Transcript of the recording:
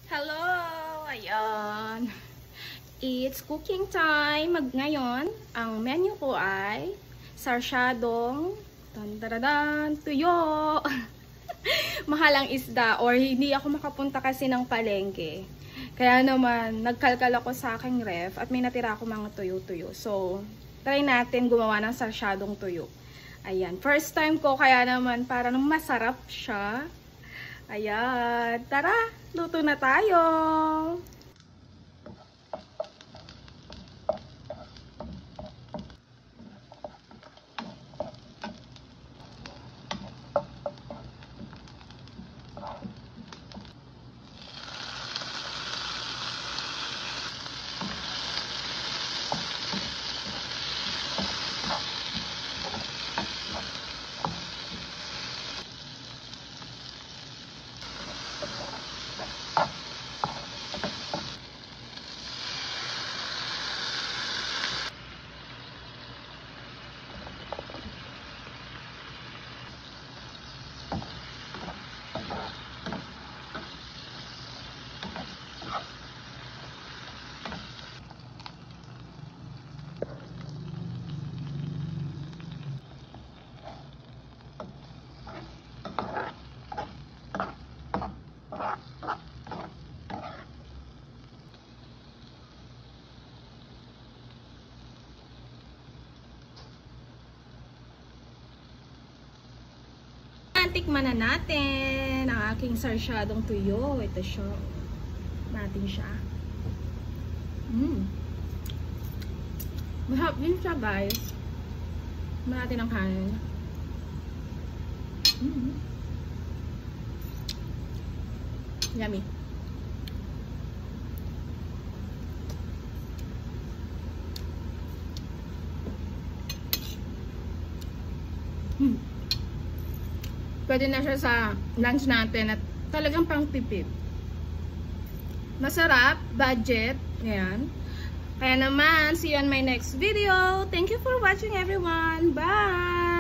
Hello! Ayan. It's cooking time. Ngayon, ang menu ko ay sarsyadong tuyo. Mahalang isda or hindi ako makapunta kasi ng palengke. Kaya naman, nagkalkal ako sa aking ref at may natira ako mga tuyo-tuyo. So, try natin gumawa ng sarsyadong tuyo. Ayan. First time ko kaya naman para nang masarap siya. Ayan, tara, luto na tayo. Tikman na natin ang aking sarsyadong tuyo. Ito siya. Natin siya. Masarap din siya, guys. Marami ng kanin. Yummy. Pwede na siya sa lunch natin at talagang pang tipid. Masarap, budget, ayan. Kaya naman, see you on my next video. Thank you for watching everyone. Bye!